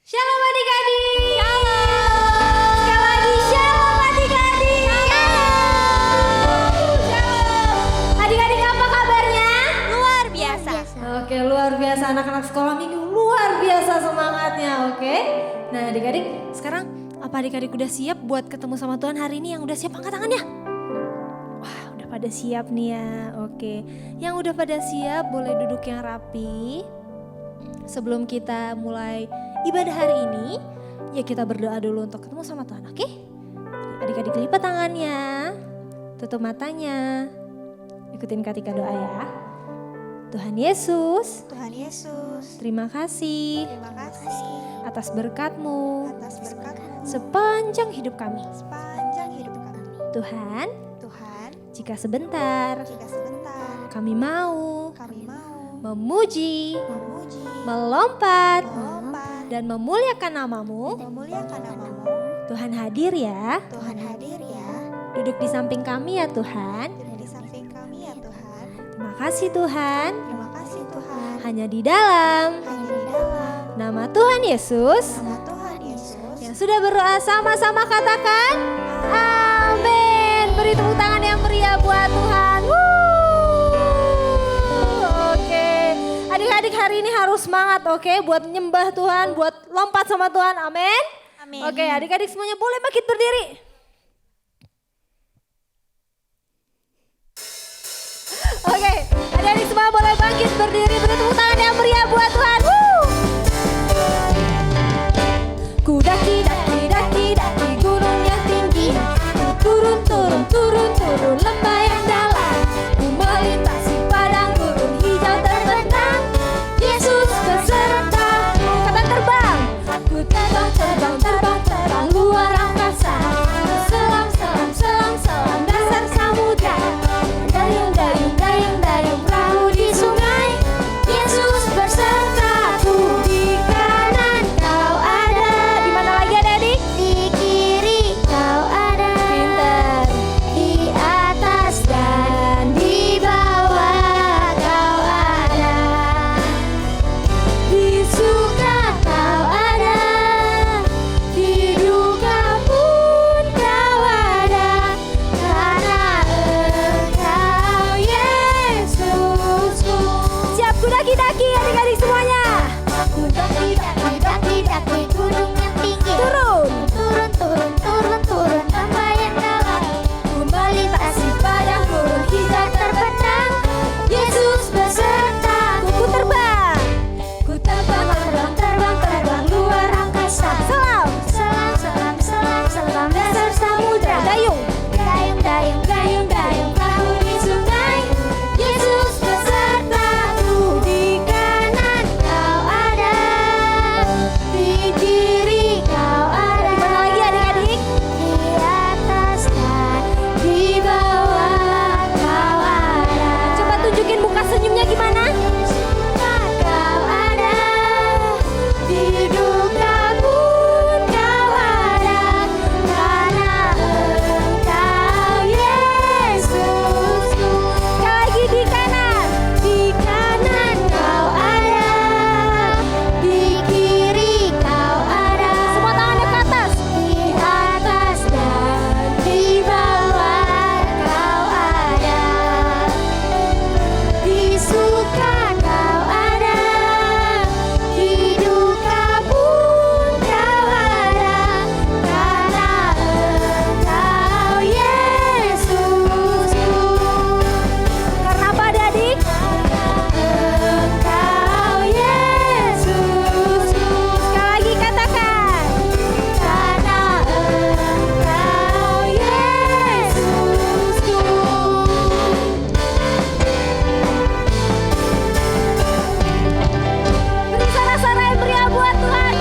Shalom adik-adik. Shalom. Sekali lagi shalom adik-adik. Shalom. Adik-adik apa kabarnya? Luar biasa. Oke, luar biasa anak-anak sekolah minggu luar biasa semangatnya, oke? Nah adik-adik sekarang apa adik-adik udah siap buat ketemu sama Tuhan hari ini? Yang udah siap angkat tangannya. Wah udah pada siap nih ya, oke. Yang udah pada siap boleh duduk yang rapi. Sebelum kita mulai ibadah hari ini, ya kita berdoa dulu untuk ketemu sama Tuhan, oke? Adik-adik lipat tangannya, tutup matanya, ikutin ketika doa ya. Tuhan Yesus, terima kasih atas berkat-Mu sepanjang hidup kami. Tuhan, jika sebentar kami mau memuji, melompat, dan memuliakan nama-Mu. Tuhan hadir ya. Duduk di samping kami ya Tuhan. Terima kasih Tuhan. Hanya di dalam nama Tuhan Yesus yang sudah berdoa sama-sama katakan amin. Beri tepuk tangan yang meriah buat Tuhan. Oke, adik-adik hari ini harus semangat, oke, buat nyembah Tuhan, buat lompat sama Tuhan, amin. Oke, adik-adik semuanya boleh bangkit berdiri. Oke, adik-adik semua boleh bangkit berdiri, beri tepuk tangan yang meriah buat Tuhan. Ku daki gunung yang tinggi, ku turun lembah yang dalam, ku melintasi padang gurun hijau terbentang. Yesus besertaku, kata terbang, ku terbang luar angkasa, selam dasar samudra, dayung perahu di sungai. Yesus besertaku, di kanan kau ada. Di mana lagi adik-adik? Di kiri kau ada. Pinter. Di atas dan di bawah kau ada. Di suka Kau ada. Di duka pun kau ada. Karena Engkau Yesusku. siap ku daki-daki adik-adik semuanya. Ku daki gunung yang tinggi. Turun lembah yang dalam. Ku melintasi padang gurun hijau terbentang. Yesus besertaku. Ku terbang. Ku terbang luar angkasa. Selam. Selam dasar samudra. Dayung. Dayung perahu di sungai. Yesus besertaku, di kanan kau ada, di kiri kau ada. Di mana lagi adik-adik? Di atas dan di bawah kau ada. Coba tunjukin muka senyumnya gimana? Kau ada, di duka pun kau ada, karena Engkau Yesusku. Sekali lagi di kanan. Di kanan kau ada, di kiri kau ada. Semua tangannya ke atas. Di atas dan di bawah kau ada. Di suka kau ada, di duka pun kau ada. Karena Engkau Yesusku. Karena apa adik-adik? Engkau Yesusku. Sekali lagi katakan. Karena Engkau Yesusku. Beri sorak-sorai yang meriah buat Tuhan.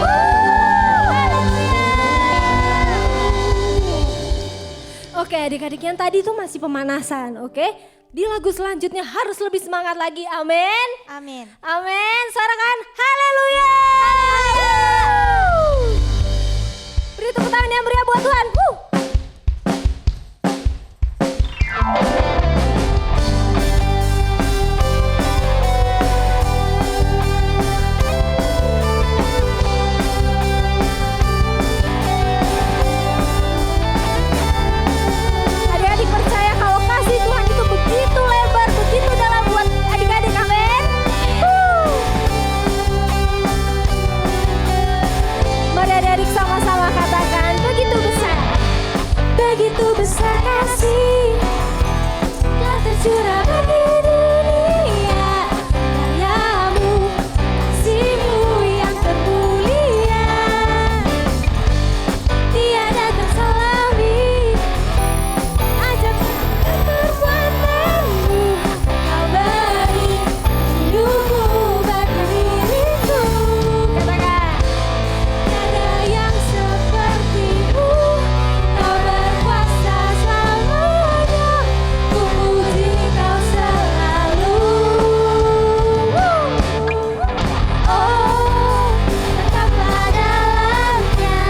Oke adik-adik yang tadi itu masih pemanasan, oke? Di lagu selanjutnya harus lebih semangat lagi, amin. Amin. Amin, sorakan haleluya. Beri tepuk tangan yang meriah buat Tuhan. begitu besar kasih telah tercurah bagi dunia. Karyamu, kasihmu yang termulia, tiada terselami. Ajak perbuatanmu, kau beri hidupmu bagi diriku. Katakan, tiada yang sepertimu. Kau berkuasa selamanya, ku puji kau selalu. Oh, betapa dalamnya,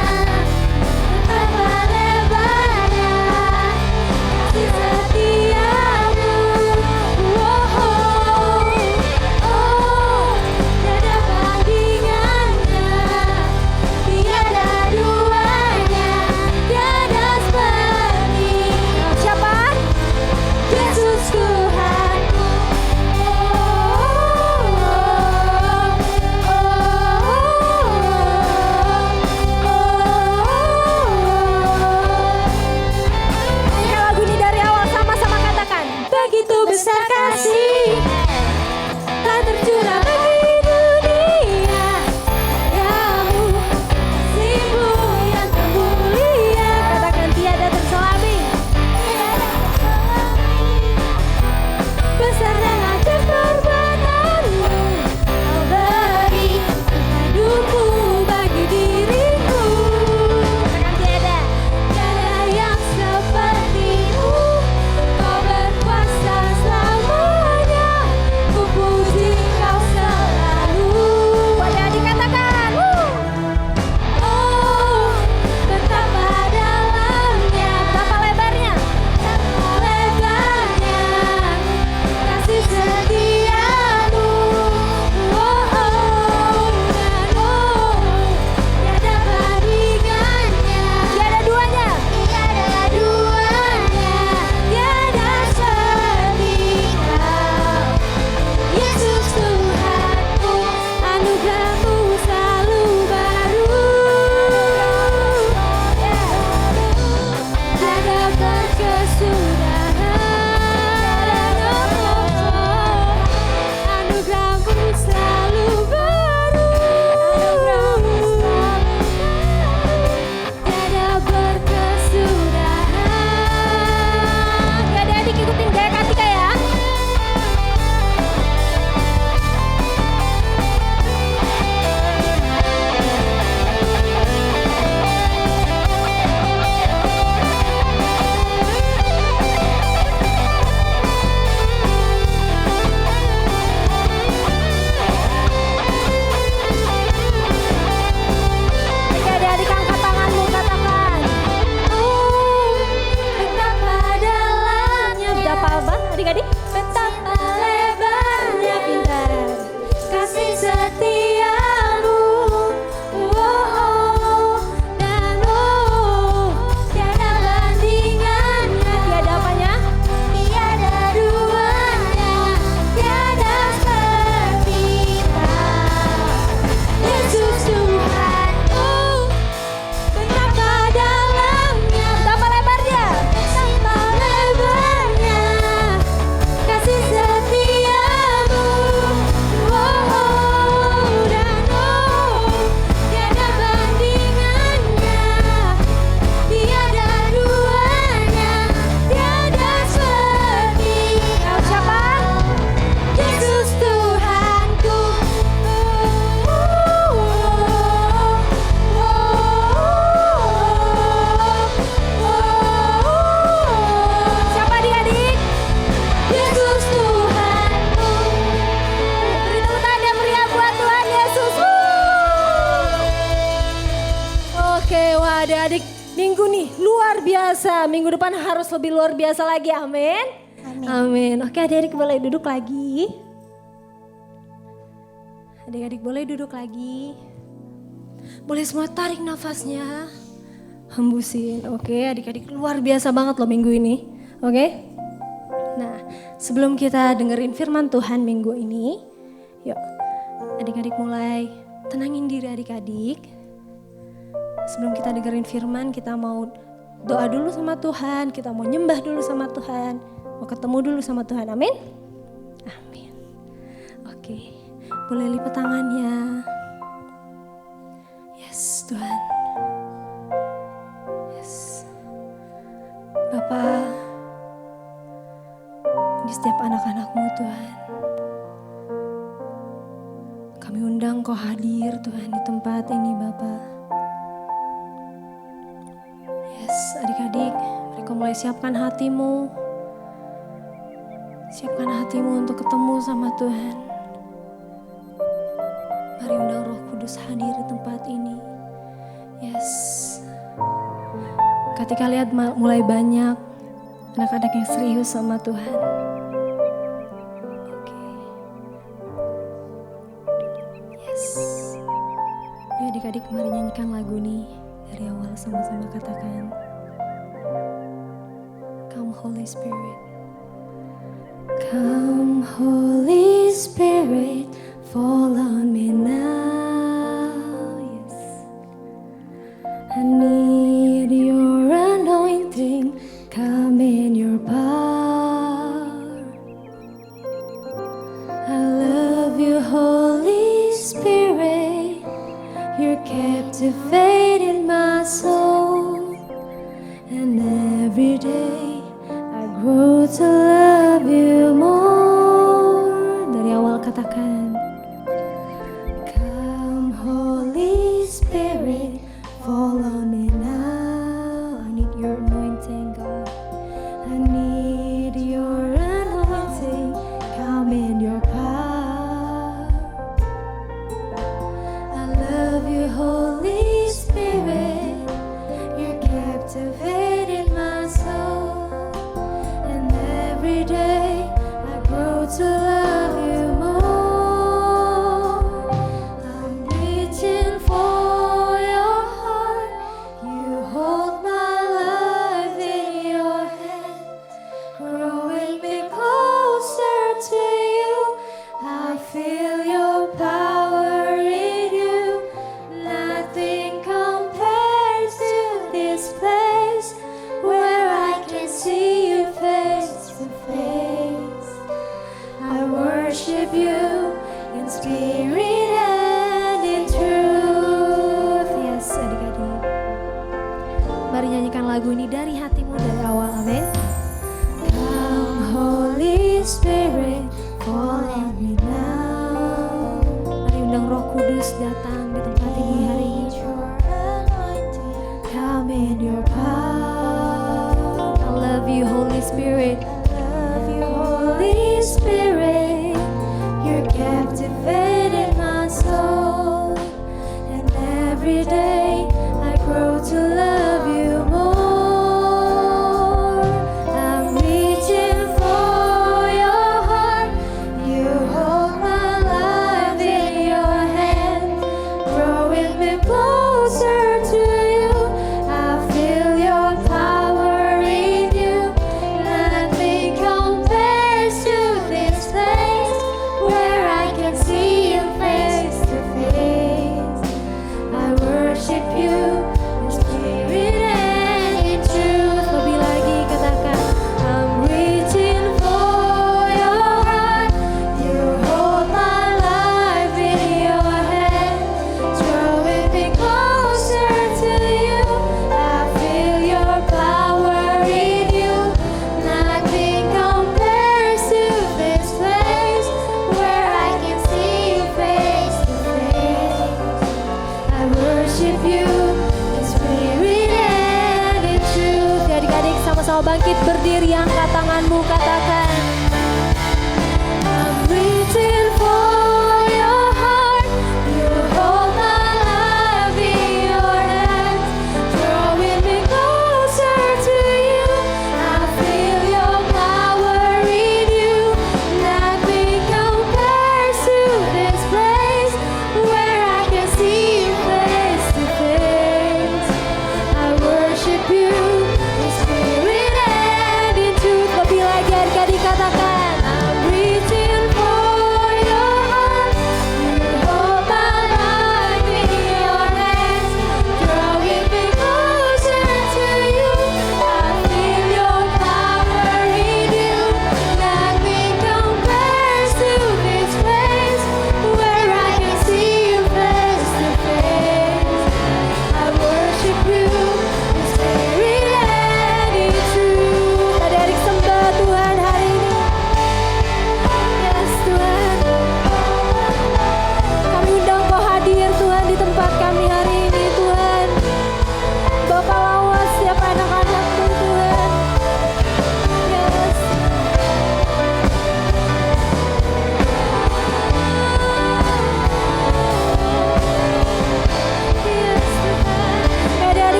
betapa lebarnya kasih setiamu. Oh, tiada bandingannya, tiada duanya, tiada seperti kau. Siapa? Yesus Tuhanku. Nyanyikan lagu ini dari awal, sama-sama katakan. Begitu besar kasih tak tercurah bagi dunia. Karyamu, kasihmu yang termulia. Katakan, tiada terselami. Besar dan ajaib perbuatanmu, kau beri hidupmu bagi diriku. Katakan, tiada yang sepertimu. Kau berkuasa selamanya, ku puji kau selalu. Adik-adik katakan, oh, betapa dalamnya, betapa lebarnya, betapa lebarnya kasih setiamu. Tiada bandingannya, tiada duanya, tiada seperti kau. Yesus Tuhanku, anugerahmu selalu baru. Tiada berkesudahan. Anugerahmu selalu baru. Tiada berkesudahan. Adik-adik ikutin gaya Katika ya. Adik-adik angkat tanganmu, katakan, betapa dalamnya, betapa apa adik-adik? Betapa lebarnya, pintar, kasih setiamu. Dan tiada bandingannya, tiada apanya? Tiada duanya, tiada seperti kau. Yesus Tuhanku, betapa dalamnya, betapa lebarnya, betapa lebarnya kasih setiamu. Dan tiada bandingannya, tiada duanya, tiada seperti kau. Siapa? Yesus Tuhanku. Siapa adik-adik? Yesus Tuhanku. Beri tepuk tangan yang meriah buat Tuhan Yesus. Oke, wah adik-adik, minggu nih luar biasa. Minggu depan harus lebih luar biasa lagi, amin. Amin. Oke, adik-adik boleh duduk lagi. Adik-adik boleh duduk lagi. Boleh semua tarik nafasnya. Hembusin. Oke, adik-adik luar biasa banget loh minggu ini. Oke. Nah, sebelum kita dengerin firman Tuhan minggu ini, yuk adik-adik mulai tenangin diri adik-adik. Sebelum kita dengerin firman, kita mau doa dulu sama Tuhan, kita mau nyembah dulu sama Tuhan, mau ketemu dulu sama Tuhan. Amin. Amin. Oke, boleh lipat tangannya. Yes Tuhan. Yes Bapa, di setiap anak-anak-Mu Tuhan, kami undang Kau hadir Tuhan di tempat ini Bapa. Yes, adik-adik, mereka mulai siapkan hatimu. Siapkan hatimu untuk ketemu sama Tuhan. Mari undang Roh Kudus hadir di tempat ini. Yes. Ketika lihat mulai banyak anak-anak yang serius sama Tuhan. Oke. Yes. Yuk adik-adik, mari nyanyikan lagu nih. Dari awal sama-sama katakan, Come Holy Spirit. Come Holy Spirit, fall on me now. Yes. I need your anointing, come in your power. I love you, Holy Spirit, you're captivating my soul. And every day I grow to love you more. Dari awal katakan, Come Holy Spirit, fall on me now. I need your anointing, God. I need your anointing, come in your power. I love you, Holy Spirit, you're captivating my soul. And every day I grow to love you more. I'm reaching for your heart, you hold my life in your hand, growing me closer to you. I feel your power in you, nothing compares to this place where I can see you face to face. I worship you in spirit and in truth. Yes, adik-adik, mari nyanyikan lagu ini dari hatimu dari awal. Amin. Come Holy Spirit, fall on me now. Mari undang Roh Kudus datang di tempat ini hari ini. Come in your power. I love you, Holy Spirit. I love you, Holy Spirit. You're captivating my soul. And every day I grow to love you more. I'm reaching for your heart. You hold my life in your hand, growing me closer to you. I feel your power in you. Nothing compares to this place where I can see you face to face. I worship you in spirit and in truth. Lebih lagi katakan, I'm reaching for your heart. You hold my life in your hand, drawing me closer to you. I feel your power in you. Nothing compares to this place where I can see you face to face. I worship you in spirit and in truth. Ya adik-adik, sama-sama bangkit berdiri, angkat tanganmu, katakan, I'm reaching for your heart. You hold my life in your hands, drawing me closer to you. I feel your power in you. Nothing compares to this place where I can see you face to face. I worship you in spirit and in truth. Lebih lagi adik-adik katakan,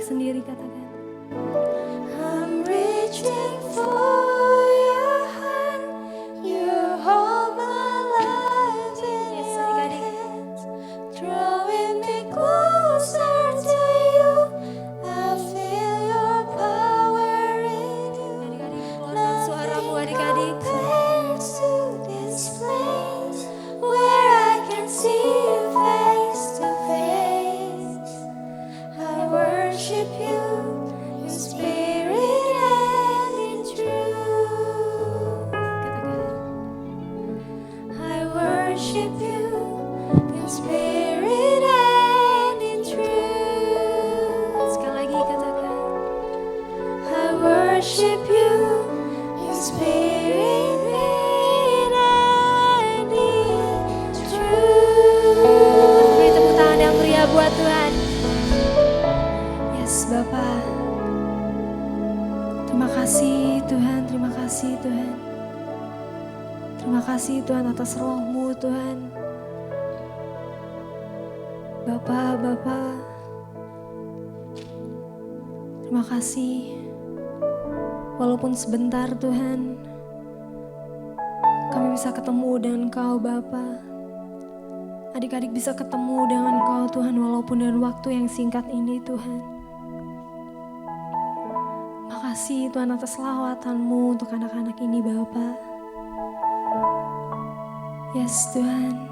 sendiri, katakan. I'm reaching for your hand, you hold my life in your hands, drawing me closer to you. I feel your power in you. Keluarkan suaramu adik-adik. Compares to this place where I can see you face to face. I worship you in spirit and in truth. I worship you in spirit and in truth. Sekali lagi katakan. I worship you in spirit and in truth. Beri tepuk tangan yang meriah buat Tuhan. Yes, Bapak. Terima kasih Tuhan, terima kasih Tuhan. Terima kasih Tuhan atas roh-Mu Tuhan. Bapak, terima kasih. Walaupun sebentar Tuhan, kami bisa ketemu dengan Kau Bapa. Adik-adik bisa ketemu dengan Kau Tuhan walaupun dengan waktu yang singkat ini Tuhan. Makasih Tuhan atas lawatan-Mu untuk anak-anak ini Bapa. Yes Tuhan,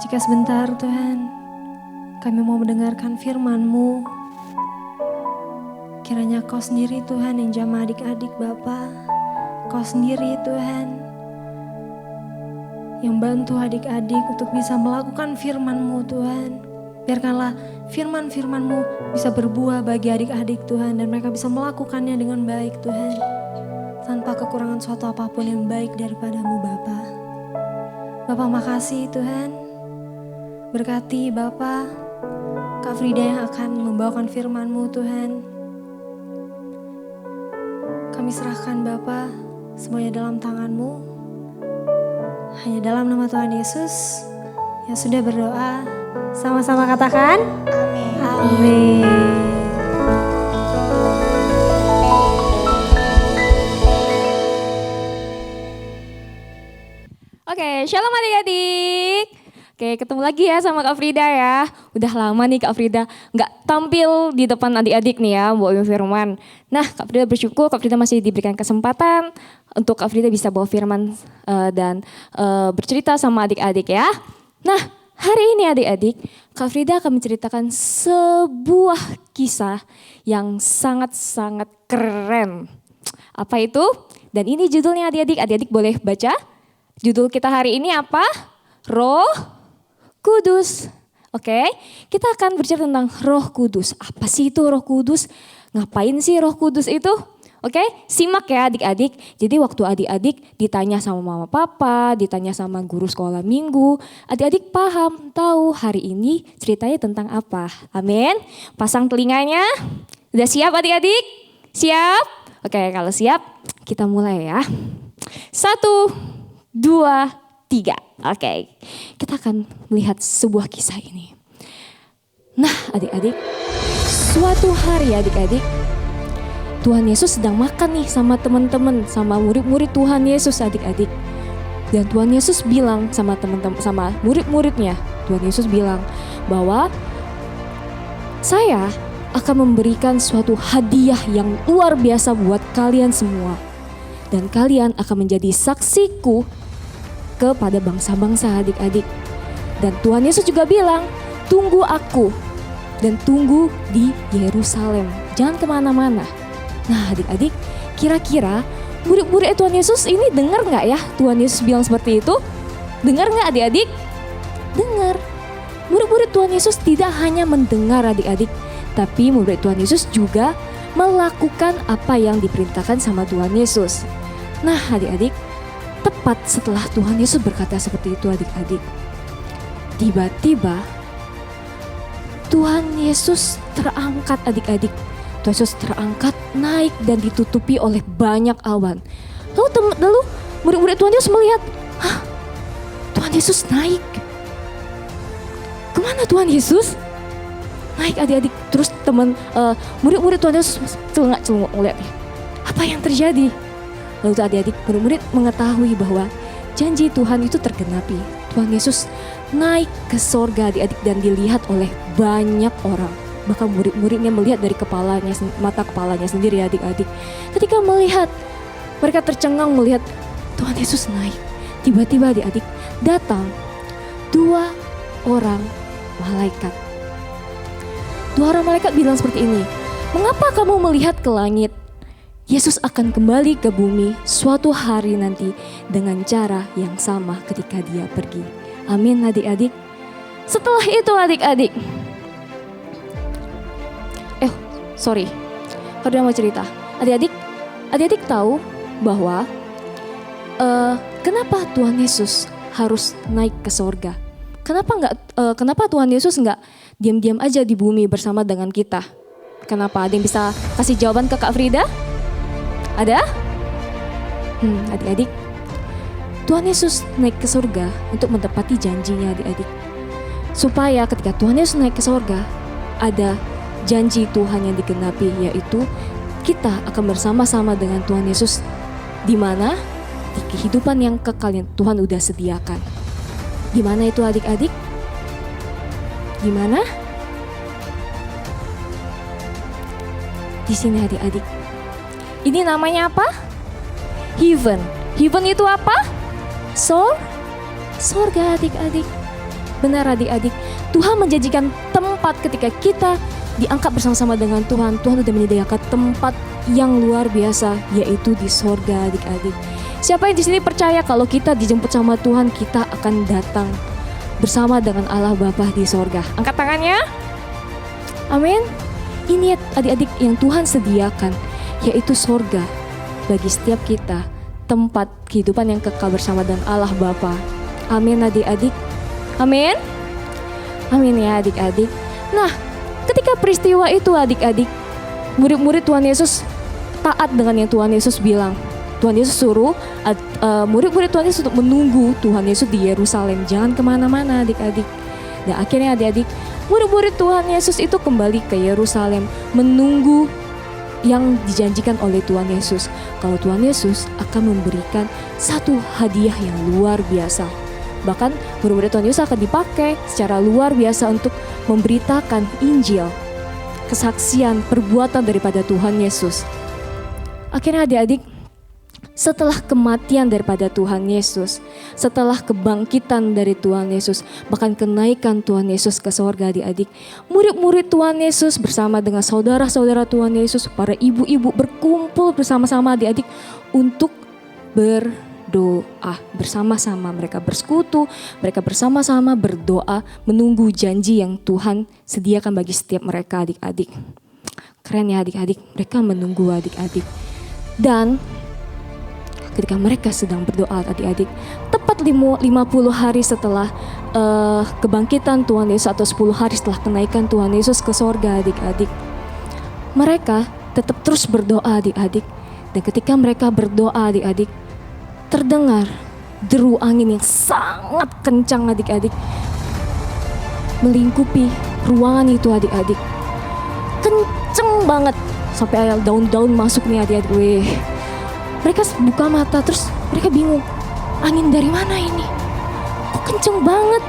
jika sebentar Tuhan kami mau mendengarkan firman-Mu, kiranya Kau sendiri Tuhan yang jamah adik-adik Bapa. Kau sendiri Tuhan yang bantu adik-adik untuk bisa melakukan firman-Mu Tuhan. Biarkanlah firman-firman-Mu bisa berbuah bagi adik-adik Tuhan dan mereka bisa melakukannya dengan baik Tuhan. Tanpa kekurangan suatu apapun yang baik daripada-Mu Bapa. Bapa makasih Tuhan. Berkati Bapa Kak Frida yang akan membawakan firman-Mu Tuhan. Kami serahkan Bapa semuanya dalam tangan-Mu. Hanya dalam nama Tuhan Yesus yang sudah berdoa. Sama-sama katakan. Amin. Amin. Oke, shalom adik-adik. Oke, ketemu lagi ya sama Kak Frida ya. Udah lama nih Kak Frida nggak tampil di depan adik-adik nih ya, bawa firman. Nah, Kak Frida bersyukur Kak Frida masih diberikan kesempatan untuk Kak Frida bisa bawa firman dan bercerita sama adik-adik ya. Nah, hari ini adik-adik, Kak Frida akan menceritakan sebuah kisah yang sangat-sangat keren. Apa itu? Dan ini judulnya adik-adik. Adik-adik boleh baca? Judul kita hari ini apa? Roh Kudus. Oke, kita akan berbicara tentang Roh Kudus. Apa sih itu Roh Kudus? Ngapain sih Roh Kudus itu? Oke, simak ya adik-adik. Jadi waktu adik-adik ditanya sama mama papa, ditanya sama guru sekolah minggu, adik-adik paham, tahu hari ini ceritanya tentang apa. Amin. Pasang telinganya. Udah siap adik-adik? Siap? Oke, kalau siap kita mulai ya. 1, 2, 3. Oke, kita akan melihat sebuah kisah ini. Nah adik-adik, suatu hari adik-adik, Tuhan Yesus sedang makan nih sama teman-teman, sama murid-murid Tuhan Yesus adik-adik. Dan Tuhan Yesus bilang sama teman-teman, sama murid-muridnya, Tuhan Yesus bilang bahwa saya akan memberikan suatu hadiah yang luar biasa buat kalian semua. Dan kalian akan menjadi saksiku kepada bangsa-bangsa adik-adik. Dan Tuhan Yesus juga bilang, tunggu aku dan tunggu di Yerusalem. Jangan kemana-mana. Nah adik-adik, kira-kira murid-murid Tuhan Yesus ini dengar gak ya Tuhan Yesus bilang seperti itu? Dengar gak adik-adik? Dengar. Murid-murid Tuhan Yesus tidak hanya mendengar adik-adik, tapi murid Tuhan Yesus juga melakukan apa yang diperintahkan sama Tuhan Yesus. Nah adik-adik, tepat setelah Tuhan Yesus berkata seperti itu adik-adik, tiba-tiba Tuhan Yesus terangkat adik-adik. Tuhan Yesus terangkat, naik dan ditutupi oleh banyak awan. Lalu murid-murid Tuhan Yesus melihat, hah, Tuhan Yesus naik. Kemana Tuhan Yesus? Naik adik-adik, Terus murid-murid Tuhan Yesus celengak-celunguk ngeliat nih. Apa yang terjadi? Lalu tuh adik-adik, murid-murid mengetahui bahwa janji Tuhan itu tergenapi. Tuhan Yesus naik ke sorga adik-adik dan dilihat oleh banyak orang. Bahkan murid-muridnya melihat dari mata kepalanya sendiri adik-adik. Ketika melihat, mereka tercengang melihat Tuhan Yesus naik. Tiba-tiba adik-adik datang 2 orang malaikat. 2 orang malaikat bilang seperti ini, "Mengapa kamu melihat ke langit? Yesus akan kembali ke bumi suatu hari nanti dengan cara yang sama ketika dia pergi." Amin adik-adik. Setelah itu adik-adik, Frida mau cerita. Adik-adik tahu bahwa kenapa Tuhan Yesus harus naik ke sorga? Kenapa Tuhan Yesus nggak diam-diam aja di bumi bersama dengan kita? Kenapa? Ada yang bisa kasih jawaban ke Kak Frida? Ada? Adik-adik, Tuhan Yesus naik ke sorga untuk menepati janjinya adik-adik. Supaya ketika Tuhan Yesus naik ke sorga, ada janji Tuhan yang digenapi, yaitu kita akan bersama-sama dengan Tuhan Yesus di mana? Di kehidupan yang kekal yang Tuhan udah sediakan. Gimana itu adik-adik? Gimana? Di sini adik-adik. Ini namanya apa? Heaven. Heaven itu apa? Sorga adik-adik. Benar adik-adik. Tuhan menjanjikan tempat ketika kita diangkat bersama-sama dengan Tuhan. Tuhan sudah menyediakan tempat yang luar biasa, yaitu di sorga adik-adik. Siapa yang di sini percaya kalau kita dijemput sama Tuhan, kita akan datang bersama dengan Allah Bapa di sorga? Angkat tangannya. Amin. Ini adik-adik yang Tuhan sediakan, yaitu sorga bagi setiap kita, tempat kehidupan yang kekal bersama dengan Allah Bapa. Amin adik-adik. Amin. Amin ya adik-adik. Nah, ketika peristiwa itu adik-adik, murid-murid Tuhan Yesus taat dengan yang Tuhan Yesus bilang. Tuhan Yesus suruh murid-murid Tuhan Yesus untuk menunggu Tuhan Yesus di Yerusalem. Jangan kemana-mana adik-adik. Dan akhirnya adik-adik, murid-murid Tuhan Yesus itu kembali ke Yerusalem menunggu yang dijanjikan oleh Tuhan Yesus. Kalau Tuhan Yesus akan memberikan satu hadiah yang luar biasa. Bahkan murid-murid Tuhan Yesus akan dipakai secara luar biasa untuk memberitakan Injil, kesaksian, perbuatan daripada Tuhan Yesus. Akhirnya adik-adik, setelah kematian daripada Tuhan Yesus, setelah kebangkitan dari Tuhan Yesus, bahkan kenaikan Tuhan Yesus ke sorga adik-adik, murid-murid Tuhan Yesus bersama dengan saudara-saudara Tuhan Yesus, para ibu-ibu berkumpul bersama-sama adik-adik untuk berdoa bersama-sama. Mereka bersekutu, mereka bersama-sama berdoa menunggu janji yang Tuhan sediakan bagi setiap mereka adik-adik. Keren ya adik-adik, mereka menunggu adik-adik. Dan ketika mereka sedang berdoa adik-adik, tepat 50 hari setelah kebangkitan Tuhan Yesus atau 10 hari setelah kenaikan Tuhan Yesus ke sorga adik-adik, mereka tetap terus berdoa adik-adik. Dan ketika mereka berdoa adik-adik, terdengar deru angin yang sangat kencang adik-adik melingkupi ruangan itu adik-adik. Kenceng banget sampai daun-daun masuk nih adik-adik. Weh. Mereka buka mata terus mereka bingung, angin dari mana ini? Kok kenceng banget?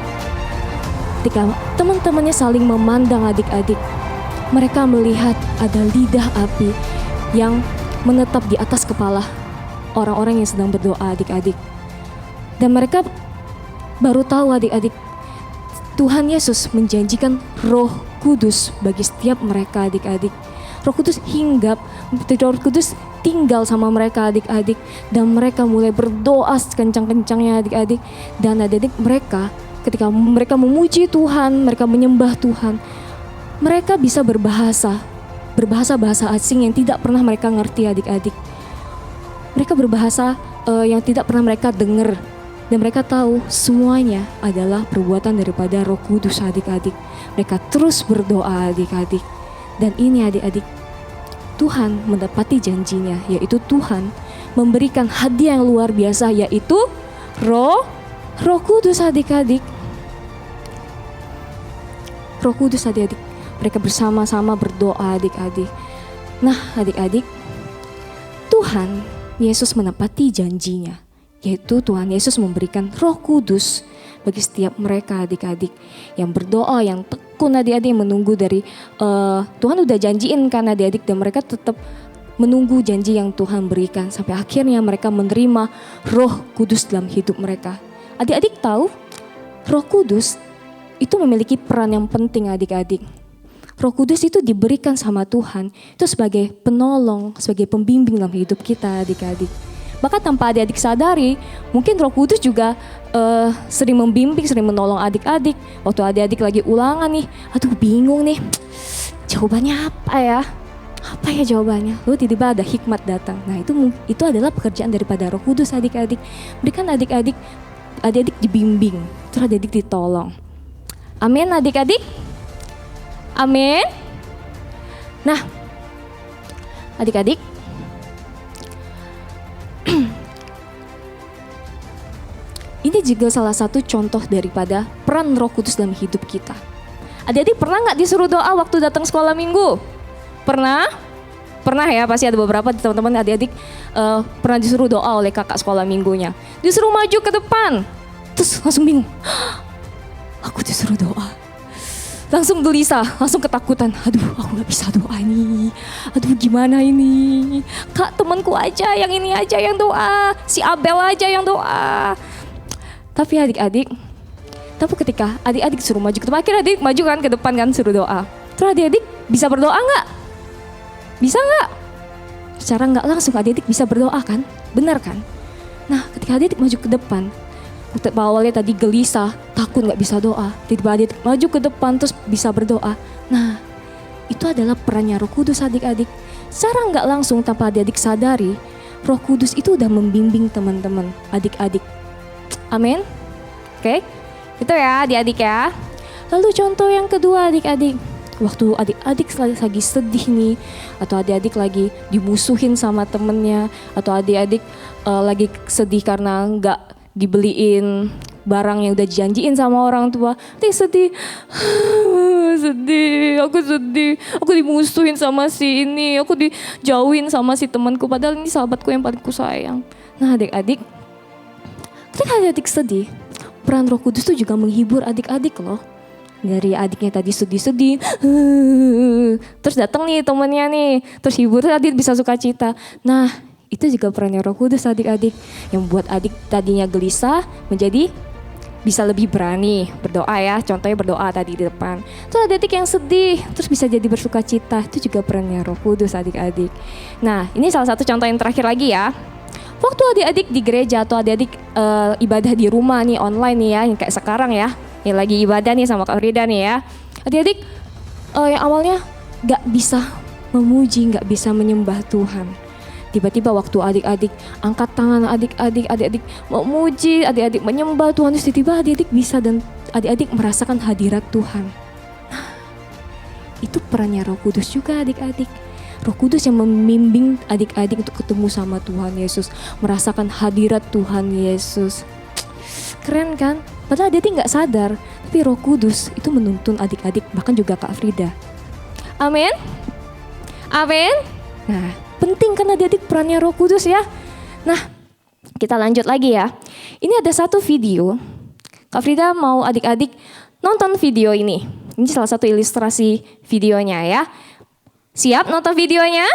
Ketika teman-temannya saling memandang adik-adik, mereka melihat ada lidah api yang menetap di atas kepala orang-orang yang sedang berdoa adik-adik. Dan mereka baru tahu adik-adik, Tuhan Yesus menjanjikan Roh Kudus bagi setiap mereka adik-adik. Roh Kudus hinggap, Roh Kudus tinggal sama mereka adik-adik, dan mereka mulai berdoa sekencang-kencangnya adik-adik. Dan adik-adik mereka ketika mereka memuji Tuhan, mereka menyembah Tuhan, mereka bisa berbahasa asing yang tidak pernah mereka ngerti adik-adik. Mereka berbahasa yang tidak pernah mereka dengar, dan mereka tahu semuanya adalah perbuatan daripada Roh Kudus adik-adik. Mereka terus berdoa adik-adik. Dan ini adik-adik, Tuhan mendapati janjinya, yaitu Tuhan memberikan hadiah yang luar biasa, yaitu Roh Kudus adik-adik. Roh Kudus adik-adik. Mereka bersama-sama berdoa adik-adik. Nah adik-adik, Tuhan Yesus menepati janjinya, yaitu Tuhan Yesus memberikan Roh Kudus bagi setiap mereka adik-adik yang berdoa, yang tekun adik-adik, menunggu dari Tuhan udah janjiin kan adik-adik, dan mereka tetap menunggu janji yang Tuhan berikan sampai akhirnya mereka menerima Roh Kudus dalam hidup mereka. Adik-adik tahu Roh Kudus itu memiliki peran yang penting adik-adik. Roh Kudus itu diberikan sama Tuhan itu sebagai penolong, sebagai pembimbing dalam hidup kita adik-adik. Bahkan tanpa adik-adik sadari, mungkin Roh Kudus juga sering membimbing, sering menolong adik-adik. Waktu adik-adik lagi ulangan nih, aduh bingung nih, jawabannya apa ya? Apa ya jawabannya? Lalu tiba-tiba ada hikmat datang. Nah itu adalah pekerjaan daripada Roh Kudus adik-adik. Berikan adik-adik dibimbing, terus adik-adik ditolong. Amin adik-adik. Amin. Nah, adik-adik, ini juga salah satu contoh daripada peran Roh Kudus dalam hidup kita. Adik-adik pernah nggak disuruh doa waktu datang sekolah minggu? Pernah? Pernah ya, pasti ada beberapa teman-teman adik-adik pernah disuruh doa oleh kakak sekolah minggunya. Disuruh maju ke depan, terus langsung bingung. Aku disuruh doa. Langsung gelisah, langsung ketakutan. Aduh, aku gak bisa doa nih. Aduh, gimana ini? Kak, temanku aja yang ini aja yang doa. Si Abel aja yang doa. Tapi adik-adik, ketika adik-adik suruh maju ke depan, akhirnya adik maju kan ke depan kan suruh doa. Terus adik-adik bisa berdoa nggak? Bisa nggak? Secara nggak langsung adik-adik bisa berdoa kan? Benar kan? Nah, ketika adik-adik maju ke depan, awalnya tadi gelisah, takut gak bisa doa, tiba-tiba adik maju ke depan terus bisa berdoa. Nah itu adalah perannya Roh Kudus adik-adik. Secara gak langsung tanpa adik-adik sadari, Roh Kudus itu udah membimbing teman-teman adik-adik. Amin. Oke, itu ya adik-adik ya. Lalu contoh yang kedua adik-adik, waktu adik-adik lagi sedih nih, atau adik-adik lagi dimusuhin sama temennya, atau adik-adik lagi sedih karena gak dibeliin barang yang udah dijanjiin sama orang tua. Dia sedih, aku sedih, aku dimusuhin sama si ini, aku dijauhin sama si temanku, padahal ini sahabatku yang paling ku sayang. Nah adik-adik, ketika adik-adik sedih, peran Roh Kudus itu juga menghibur adik-adik loh. Dari adiknya tadi sedih-sedih, terus datang nih temennya nih, terus hibur, adik bisa sukacita. Nah itu juga perannya Roh Kudus adik-adik, yang buat adik tadinya gelisah menjadi bisa lebih berani berdoa ya. Contohnya berdoa tadi di depan. Terus adik-adik yang sedih terus bisa jadi bersukacita, itu juga perannya Roh Kudus adik-adik. Nah ini salah satu contoh yang terakhir lagi ya. Waktu adik-adik di gereja atau adik-adik ibadah di rumah nih online nih ya, yang kayak sekarang ya, yang lagi ibadah nih sama Kak Frida nih ya. Adik-adik yang awalnya gak bisa memuji, gak bisa menyembah Tuhan. Tiba-tiba waktu adik-adik angkat tangan, adik-adik mau muji, adik-adik menyembah Tuhan, terus tiba-tiba adik-adik bisa dan adik-adik merasakan hadirat Tuhan. Nah, itu perannya Roh Kudus juga adik-adik. Roh Kudus yang membimbing adik-adik untuk ketemu sama Tuhan Yesus, merasakan hadirat Tuhan Yesus. Keren kan? Padahal adik-adik gak sadar, tapi Roh Kudus itu menuntun adik-adik, bahkan juga Kak Frida. Amin? Amin? Nah, penting kan adik-adik perannya Roh Kudus ya. Nah, kita lanjut lagi ya. Ini ada satu video. Kak Frida mau adik-adik nonton video ini. Ini salah satu ilustrasi videonya ya. Siap nonton videonya?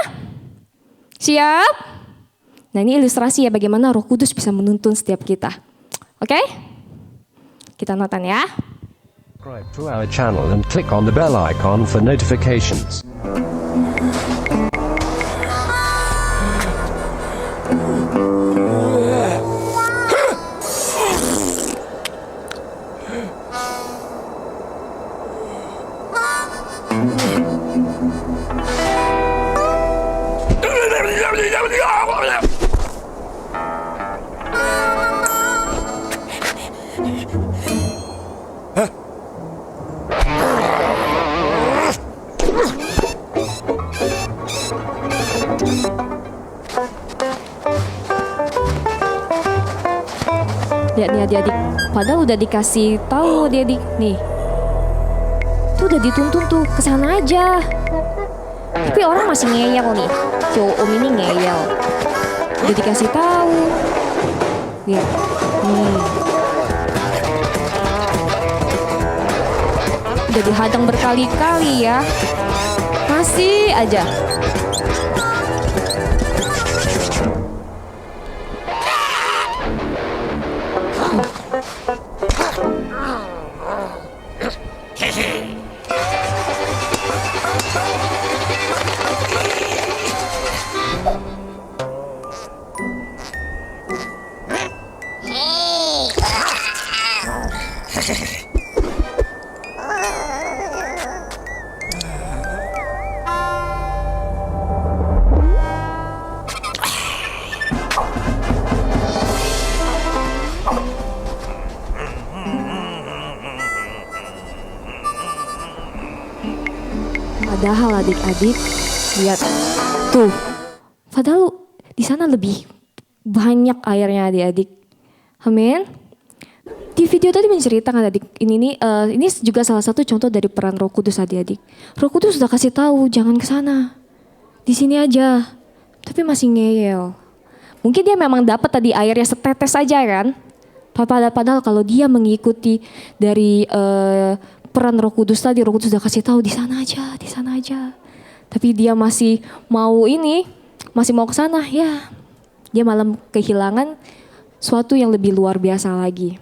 Siap? Nah ini ilustrasi ya bagaimana Roh Kudus bisa menuntun setiap kita. Oke? Kita nonton ya. Subscribe to our channel and click on the bell icon for notifications. Lihat nih adik-adik, padahal udah dikasih tahu adik-adik nih. Itu tuh udah dituntun tuh ke sana aja. Tapi orang masih ngeyel nih. Cowok om ini ngeyel. Udah dikasih tahu. Lihat. Udah dihadang berkali-kali ya. Masih aja. Padahal adik-adik, lihat tuh. Padahal di sana lebih banyak airnya adik-adik. Amin. Di video tadi menceritakan adik ini juga salah satu contoh dari peran Roh Kudus adik-adik. Roh Kudus sudah kasih tahu jangan ke sana. Di sini aja. Tapi masih ngeyel. Mungkin dia memang dapat tadi airnya setetes aja kan. Padahal kalau dia mengikuti dari peran Roh Kudus tadi, Roh Kudus sudah kasih tahu di sana aja, di sana aja. Tapi dia masih mau ke sana, ya. Dia malah kehilangan suatu yang lebih luar biasa lagi.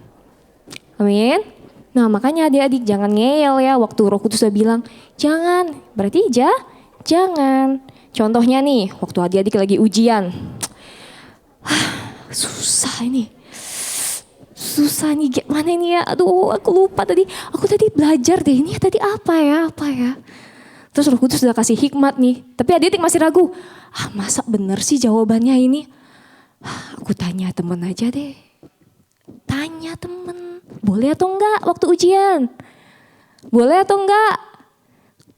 Amin. Nah, makanya adik-adik jangan ngeyel ya waktu Roh Kudus udah bilang, jangan. Berarti jangan. Contohnya nih, waktu adik-adik lagi ujian. Susah nih, gimana ini ya? Aduh, aku lupa tadi. Aku tadi belajar deh, ini tadi apa ya? Terus Roh Kudus udah kasih hikmat nih. Tapi adik-adik masih ragu. Masa bener sih jawabannya ini? Aku tanya temen aja deh. Tanya temen. Boleh atau enggak waktu ujian? Boleh atau enggak?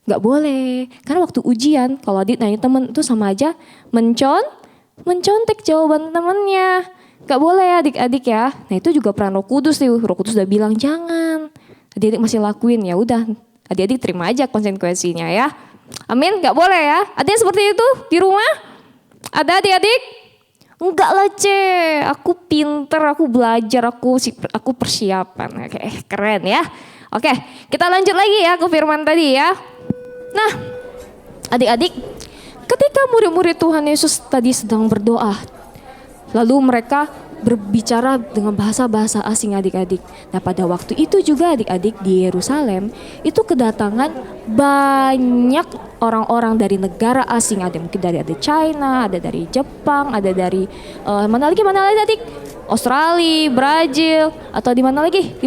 Enggak boleh. Karena waktu ujian, kalau adik nanya temen itu sama aja mencontek jawaban temennya. Gak boleh ya adik-adik ya. Nah itu juga peran Roh Kudus nih. Roh Kudus udah bilang jangan. Adik-adik masih lakuin, ya udah. Adik-adik terima aja konsekuensinya ya. Amin, gak boleh ya. Ada yang seperti itu di rumah? Ada adik-adik? Enggak lah aku pinter, aku belajar, aku persiapan. Oke, keren ya. Oke, kita lanjut lagi ya ke firman tadi ya. Nah, adik-adik, ketika murid-murid Tuhan Yesus tadi sedang berdoa, lalu mereka berbicara dengan bahasa-bahasa asing adik-adik. Nah pada waktu itu juga adik-adik di Yerusalem itu kedatangan banyak orang-orang dari negara asing. Ada mungkin dari China, ada dari Jepang, ada dari mana lagi adik? Australia, Brazil, atau di mana lagi?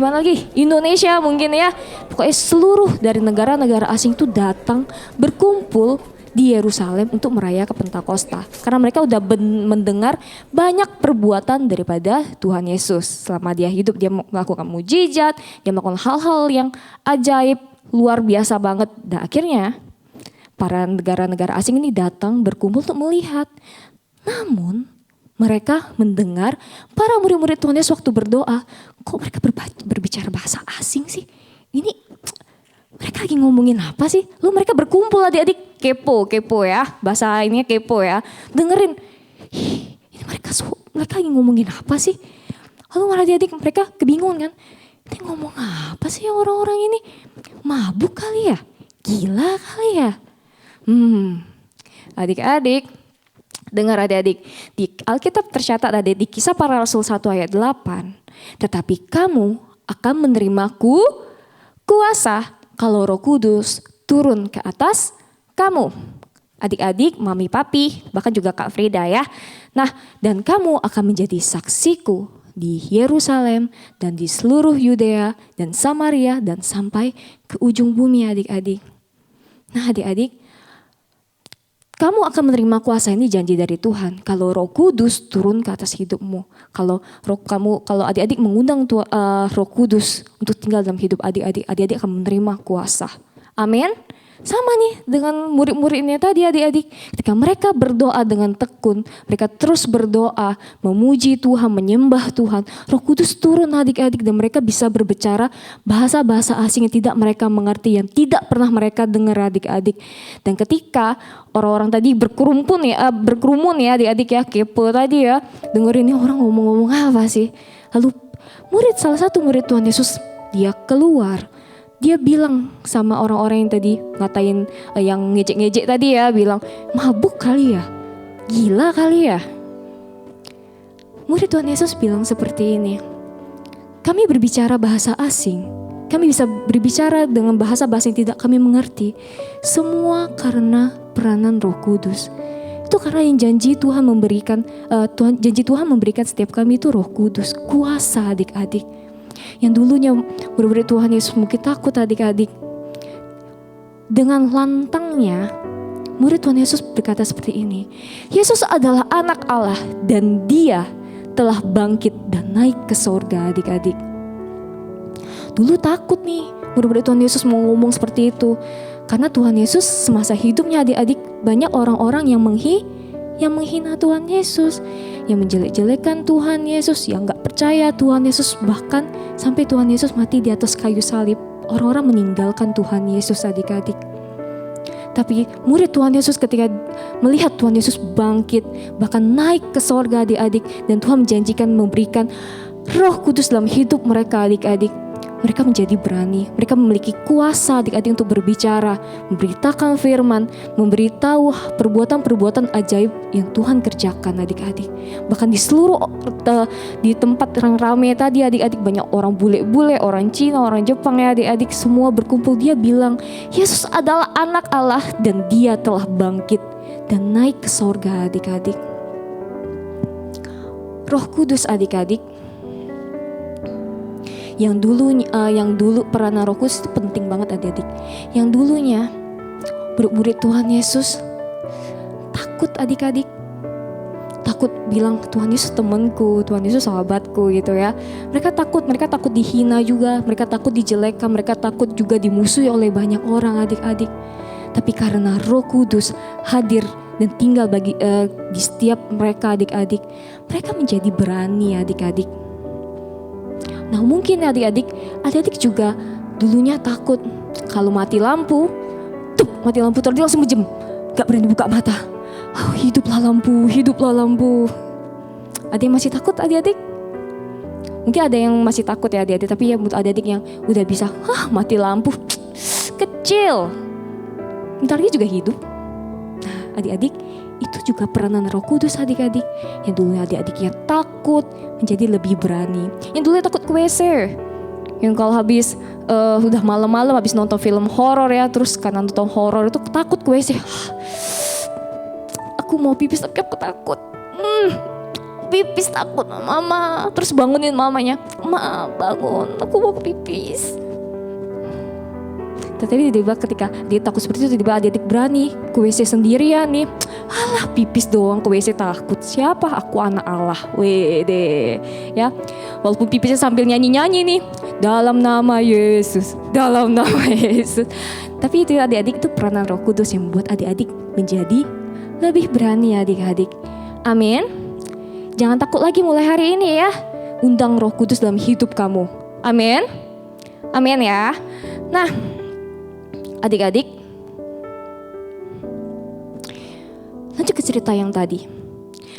Indonesia mungkin ya. Pokoknya seluruh dari negara-negara asing itu datang berkumpul di Yerusalem untuk merayakan Pentakosta. Karena mereka udah mendengar banyak perbuatan daripada Tuhan Yesus. Selama dia hidup dia melakukan mujizat, dia melakukan hal-hal yang ajaib, luar biasa banget. Dan akhirnya para negara-negara asing ini datang berkumpul untuk melihat. Namun mereka mendengar para murid-murid Tuhan Yesus waktu berdoa, kok mereka berbicara bahasa asing sih? Ini mereka lagi ngomongin apa sih? Lalu mereka berkumpul adik-adik, kepo ya. Bahasa ini kepo ya. Dengerin, ini mereka lagi ngomongin apa sih? Lalu malah adik-adik mereka kebingungan kan. Ini ngomong apa sih orang-orang ini? Mabuk kali ya? Gila kali ya? Adik-adik, dengar adik-adik. Di Alkitab tercatat ada di Kisah Para Rasul 1 ayat 8. Tetapi kamu akan menerimaku kuasa kalau Roh Kudus turun ke atas kamu. Adik-adik, mami, papi, bahkan juga Kak Frida ya. Nah, dan kamu akan menjadi saksiku di Yerusalem dan di seluruh Yudea dan Samaria dan sampai ke ujung bumi adik-adik. Nah adik-adik, kamu akan menerima kuasa, ini janji dari Tuhan. Kalau Roh Kudus turun ke atas hidupmu. Kalau adik-adik mengundang Roh Kudus untuk tinggal dalam hidup adik-adik, adik-adik akan menerima kuasa. Amin. Sama nih dengan murid-muridnya tadi adik-adik. Ketika mereka berdoa dengan tekun, mereka terus berdoa, memuji Tuhan, menyembah Tuhan. Roh Kudus turun adik-adik dan mereka bisa berbicara bahasa-bahasa asing yang tidak mereka mengerti, yang tidak pernah mereka dengar adik-adik. Dan ketika orang-orang tadi berkerumun ya adik-adik ya, kepo tadi ya, dengerin ini orang ngomong-ngomong apa sih. Lalu salah satu murid Tuhan Yesus, dia keluar. Dia bilang sama orang-orang yang tadi ngatain yang ngejek-ngejek tadi ya, bilang mabuk kali ya, gila kali ya. Murid Tuhan Yesus bilang seperti ini, kami berbicara bahasa asing, kami bisa berbicara dengan bahasa-bahasa yang tidak kami mengerti, semua karena peranan Roh Kudus. Itu karena yang janji Tuhan memberikan setiap kami itu Roh Kudus, kuasa adik-adik. Yang dulunya murid-murid Tuhan Yesus mungkin takut adik-adik. Dengan lantangnya murid Tuhan Yesus berkata seperti ini, Yesus adalah anak Allah dan dia telah bangkit dan naik ke sorga adik-adik. Dulu takut nih murid-murid Tuhan Yesus mau ngomong seperti itu. Karena Tuhan Yesus semasa hidupnya adik-adik banyak orang-orang yang menghina Tuhan Yesus, yang menjelek-jelekan Tuhan Yesus, yang gak percaya Tuhan Yesus, bahkan sampai Tuhan Yesus mati di atas kayu salib. Orang-orang meninggalkan Tuhan Yesus adik-adik. Tapi murid Tuhan Yesus ketika melihat Tuhan Yesus bangkit, bahkan naik ke sorga adik-adik, dan Tuhan menjanjikan memberikan Roh Kudus dalam hidup mereka adik-adik, mereka menjadi berani, mereka memiliki kuasa adik-adik untuk berbicara, memberitakan firman, memberitahu perbuatan-perbuatan ajaib yang Tuhan kerjakan adik-adik. Bahkan di tempat yang ramai tadi adik-adik banyak orang bule-bule, orang Cina, orang Jepang ya adik-adik, semua berkumpul. Dia bilang Yesus adalah anak Allah dan dia telah bangkit dan naik ke sorga adik-adik. Roh Kudus adik-adik, yang dulu peranan Roh Kudus itu penting banget adik-adik. Yang dulunya murid Tuhan Yesus takut adik-adik, takut bilang Tuhan Yesus temanku, Tuhan Yesus sahabatku gitu ya. Mereka takut dihina juga, mereka takut dijelekan, mereka takut juga dimusuhi oleh banyak orang adik-adik. Tapi karena Roh Kudus hadir dan tinggal di setiap mereka adik-adik, mereka menjadi berani adik-adik. Nah mungkin adik-adik juga dulunya takut kalau mati lampu terus langsung menjem, gak berani buka mata. Oh, hiduplah lampu. Ada yang masih takut adik-adik? Mungkin ada yang masih takut ya adik-adik, tapi ya buat adik-adik yang udah bisa, mati lampu, kecil, bentar lagi juga hidup. Nah adik-adik, itu juga peranan Roh Kudus adik-adik. Yang dulunya adik-adiknya takut menjadi lebih berani. Yang dulunya takut ke WC, yang kalau habis udah malam-malam habis nonton film horor ya, terus karena nonton horor itu takut ke WC. Aku mau pipis tapi aku takut. Pipis takut mama. Terus bangunin mamanya, "Ma, bangun, aku mau pipis." Tetapi tiba-tiba ketika dia takut seperti itu, tiba-tiba adik-adik berani ke WC sendirian nih. Alah, pipis doang ke WC takut. Siapa? Aku anak Allah. Wede. Ya. Walaupun pipisnya sambil nyanyi-nyanyi nih. Dalam nama Yesus. Dalam nama Yesus. Tapi itu adik-adik itu peranan Roh Kudus yang membuat adik-adik menjadi lebih berani adik-adik. Amin. Jangan takut lagi mulai hari ini ya. Undang Roh Kudus dalam hidup kamu. Amin. Amin ya. Nah, adik-adik, lanjut ke cerita yang tadi.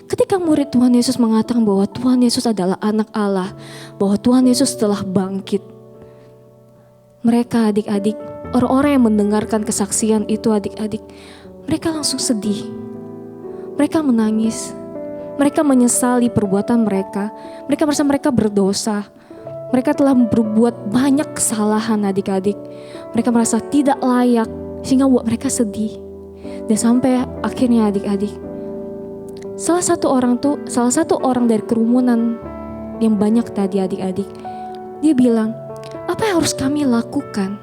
Ketika murid Tuhan Yesus mengatakan bahwa Tuhan Yesus adalah anak Allah, bahwa Tuhan Yesus telah bangkit, mereka adik-adik, orang-orang yang mendengarkan kesaksian itu adik-adik, mereka langsung sedih. Mereka menangis. Mereka menyesali perbuatan mereka. Mereka merasa mereka berdosa. Mereka telah berbuat banyak kesalahan adik-adik. Mereka merasa tidak layak sehingga buat mereka sedih. Dan sampai akhirnya adik-adik, salah satu orang dari kerumunan yang banyak tadi adik-adik, dia bilang, apa yang harus kami lakukan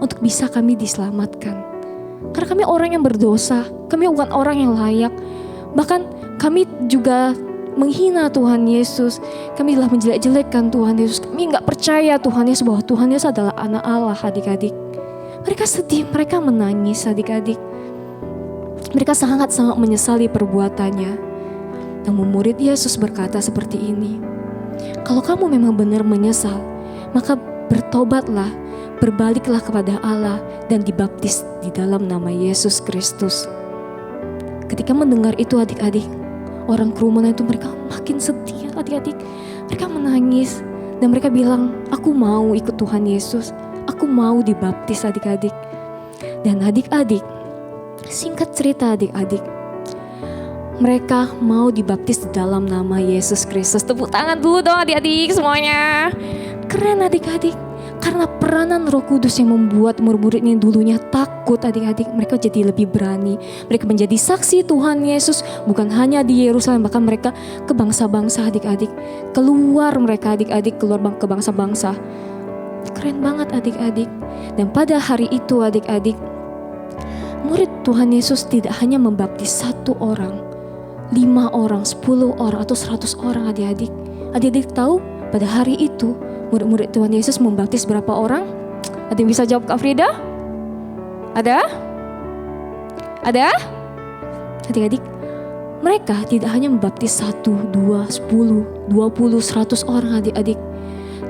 untuk bisa kami diselamatkan? Karena kami orang yang berdosa, kami bukan orang yang layak. Bahkan kami juga menghina Tuhan Yesus. Kami telah menjelek-jelekkan Tuhan Yesus. Kami gak percaya Tuhan Yesus bahwa Tuhan Yesus adalah anak Allah adik-adik. Mereka sedih, mereka menangis adik-adik. Mereka sangat-sangat menyesali perbuatannya. Namun murid Yesus berkata seperti ini, kalau kamu memang benar menyesal, maka bertobatlah, berbaliklah kepada Allah dan dibaptis di dalam nama Yesus Kristus. Ketika mendengar itu adik-adik, orang kerumunan itu mereka makin sedih adik-adik. Mereka menangis dan mereka bilang, aku mau ikut Tuhan Yesus, aku mau dibaptis adik-adik. Dan adik-adik, singkat cerita adik-adik, mereka mau dibaptis di dalam nama Yesus Kristus. Tepuk tangan dulu dong adik-adik semuanya. Keren adik-adik. Karena peranan Roh Kudus yang membuat murid-murid ini dulunya takut adik-adik, mereka jadi lebih berani. Mereka menjadi saksi Tuhan Yesus bukan hanya di Yerusalem, bahkan mereka ke bangsa-bangsa adik-adik. Keluar mereka adik-adik, keluar ke bangsa-bangsa. Keren banget adik-adik. Dan pada hari itu adik-adik, murid Tuhan Yesus tidak hanya membaptis 1 orang, 5 orang, 10 orang, atau 100 orang adik-adik. Adik-adik tahu pada hari itu murid-murid Tuhan Yesus membaptis berapa orang? Ada yang bisa jawab Kak Frida? Ada? Ada? Adik-adik, mereka tidak hanya membaptis 1, 2, 10, 20, 100 orang adik-adik.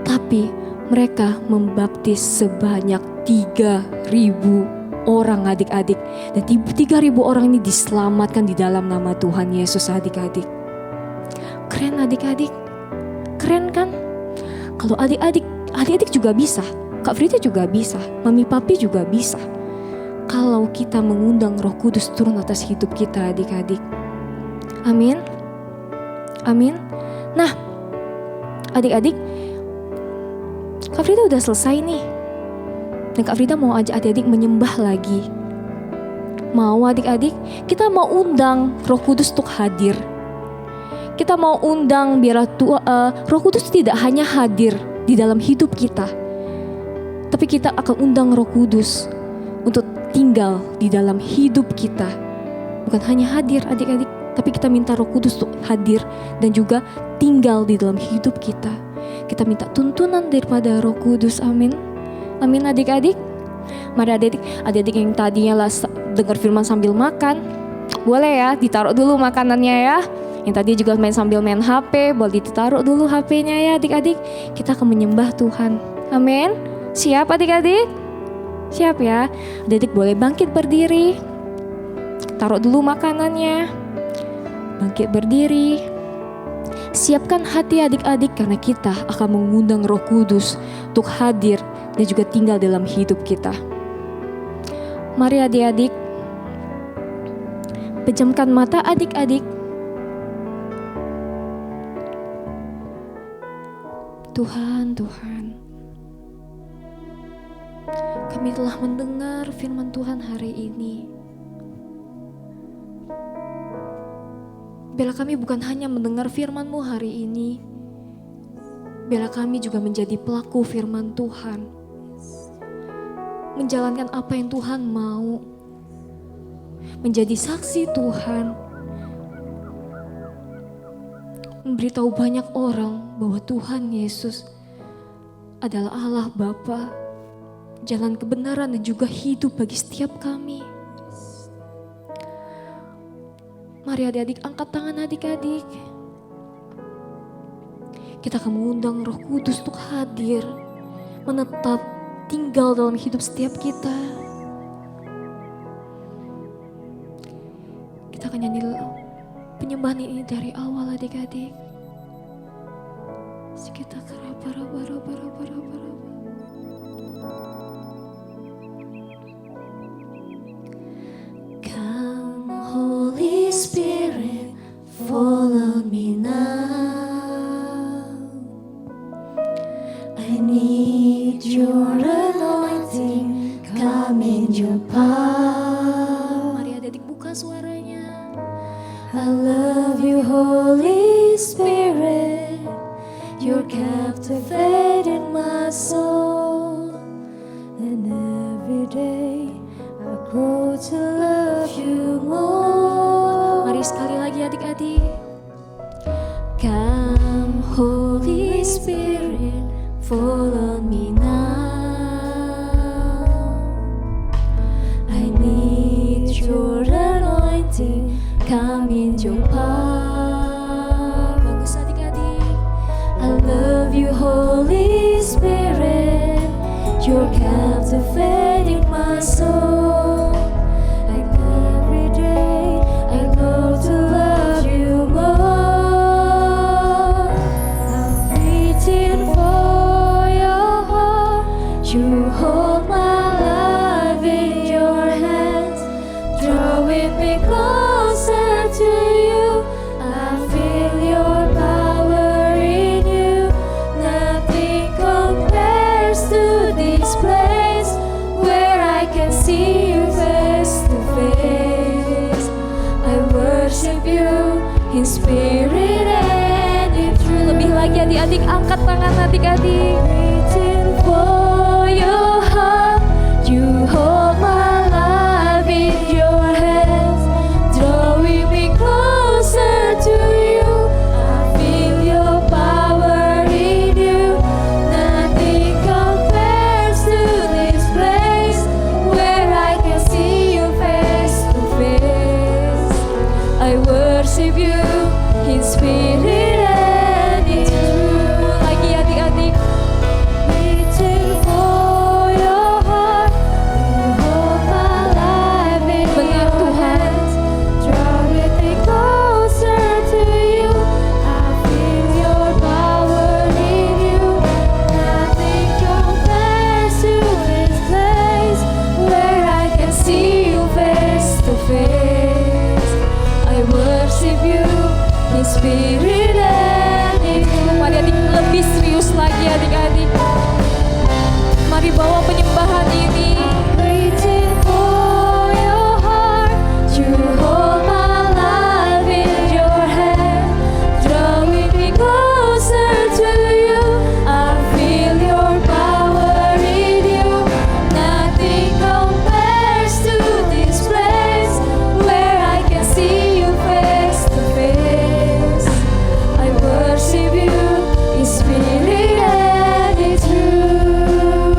Tapi mereka membaptis sebanyak 3.000 orang adik-adik. Dan 3.000 orang ini diselamatkan di dalam nama Tuhan Yesus adik-adik. Keren adik-adik? Keren kan? Kalau adik-adik juga bisa. Kak Frida juga bisa. Mami papi juga bisa. Kalau kita mengundang Roh Kudus turun atas hidup kita adik-adik. Amin. Amin. Nah, adik-adik, Kak Frida udah selesai nih. Dan Kak Frida mau ajak adik-adik menyembah lagi. Mau adik-adik? Kita mau undang Roh Kudus untuk hadir. Kita mau undang biar Roh Kudus tidak hanya hadir di dalam hidup kita, tapi kita akan undang Roh Kudus untuk tinggal di dalam hidup kita. Bukan hanya hadir adik-adik, tapi kita minta Roh Kudus untuk hadir dan juga tinggal di dalam hidup kita. Kita minta tuntunan daripada Roh Kudus, amin. Amin adik-adik. Mari adik-adik yang tadinya dengar firman sambil makan, boleh ya ditaruh dulu makanannya ya. Yang tadi juga sambil main HP, boleh ditaruh dulu HP-nya ya adik-adik. Kita akan menyembah Tuhan. Amin. Siap adik-adik? Siap ya. Adik-adik boleh bangkit berdiri. Taruh dulu makanannya. Bangkit berdiri. Siapkan hati adik-adik karena kita akan mengundang Roh Kudus untuk hadir dan juga tinggal dalam hidup kita. Mari adik-adik, pejamkan mata adik-adik. Tuhan, kami telah mendengar firman Tuhan hari ini. Biarlah kami bukan hanya mendengar firman-Mu hari ini, biarlah kami juga menjadi pelaku firman Tuhan, menjalankan apa yang Tuhan mau, menjadi saksi Tuhan, memberitahu banyak orang bahwa Tuhan Yesus adalah Allah Bapa, jalan kebenaran dan juga hidup bagi setiap kami. Mari adik-adik, angkat tangan adik-adik. Kita akan mengundang Roh Kudus untuk hadir, menetap, tinggal dalam hidup setiap kita. Kita akan nyanyi penyembahan ini dari awal adik-adik. Sekitar Come Holy Spirit, fall on me now. I need your anointing, come in your power. Mari adik-adik buka suaranya. I love you Holy Spirit, you're captivating my soul. And every day I grow to love you more. Mari sekali lagi adik-adik. Come Holy Spirit, fall on me now. kami jumpa. Bagus adik-adik. I love you Holy Spirit, you're captivating my soul. And every day I love to love you more. I'm reaching for your heart, you hold my life in your hands, drawing me closer to you. I feel your power in you, nothing compares to this place where I can see you face to face. I worship you in spirit and in truth. Lebih lagi adik-adik, angkat tangan adik-adik. Reaching for your heart, you hold my life in your hands, drawing me closer to you. I feel your power in you, nothing compares to this place where I can see you face to face. I worship you in spirit and in truth. Lagi adik-adik. Reaching for your heart, you hold my life in your hands, drawing me closer to you. I feel your power in you, nothing compares to this place where I can see you face to face. I worship you in spirit and in truth. Mari adik lebih serius lagi adik-adik. Mari bawa penyembahan ini. Reaching for your heart, you hold my life in your hand, drawing me closer to you. I feel your power in you, nothing compares to this place where I can see you face to face. I worship you in spirit and in truth.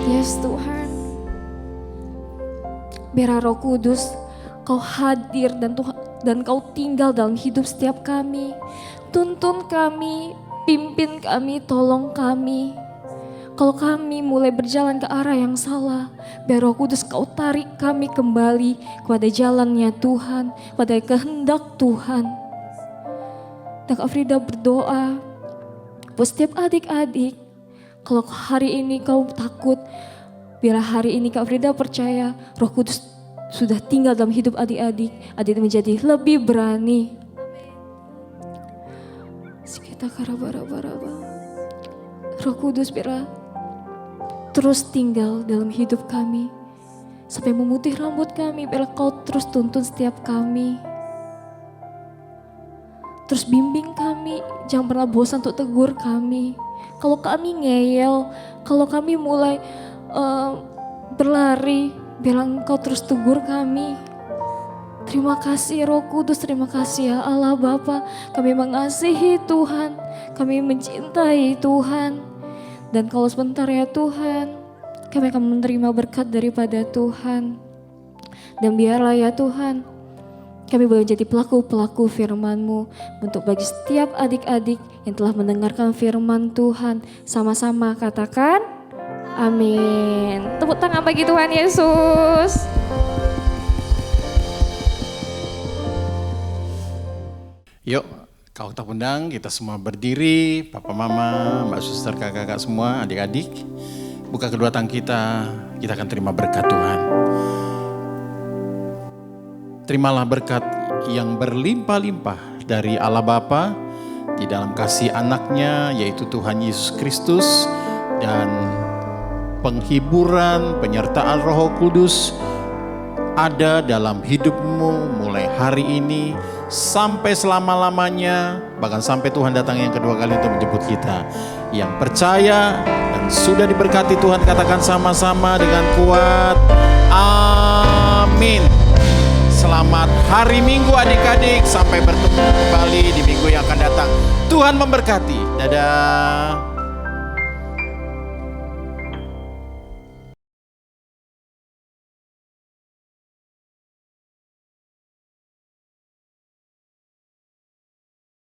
Yes Tuhan, biar Roh Kudus Kau hadir dan Kau tinggal dalam hidup setiap kami. Tuntun kami, pimpin kami, tolong kami. Kalau kami mulai berjalan ke arah yang salah, biar Roh Kudus Kau tarik kami kembali kepada jalannya Tuhan, pada kehendak Tuhan. Dan Kak Frida berdoa buat setiap adik-adik, kalau hari ini kau takut, biar hari ini Kak Frida percaya Roh Kudus sudah tinggal dalam hidup adik-adik, adik menjadi lebih berani. Sekitar karaba-raba-raba. Roh Kudus biar terus tinggal dalam hidup kami, sampai memutih rambut kami, biar Kau terus tuntun setiap kami. Terus bimbing kami, jangan pernah bosan untuk tegur kami. Kalau kami ngeyel, kalau kami mulai berlari, biar Engkau terus tegur kami. Terima kasih Roh Kudus, terima kasih ya Allah Bapa. Kami mengasihi Tuhan, kami mencintai Tuhan. Dan kalau sebentar ya Tuhan, kami akan menerima berkat daripada Tuhan. Dan biarlah ya Tuhan, kami boleh jadi pelaku-pelaku firman-Mu untuk bagi setiap adik-adik yang telah mendengarkan firman Tuhan. Sama-sama katakan amin. Tepuk tangan bagi Tuhan Yesus. Yuk, kau tak undang, kita semua berdiri, papa mama, mbak suster, kakak-kakak semua, adik-adik. Buka kedua tangan kita akan terima berkat Tuhan. Terimalah berkat yang berlimpah-limpah dari Allah Bapa di dalam kasih anaknya yaitu Tuhan Yesus Kristus, dan penghiburan, penyertaan Roh Kudus ada dalam hidupmu mulai hari ini sampai selama-lamanya, bahkan sampai Tuhan datang yang kedua kali untuk menjemput kita. Yang percaya dan sudah diberkati Tuhan katakan sama-sama dengan kuat, amin. Selamat hari Minggu adik-adik, sampai bertemu kembali di minggu yang akan datang. Tuhan memberkati. Dadah.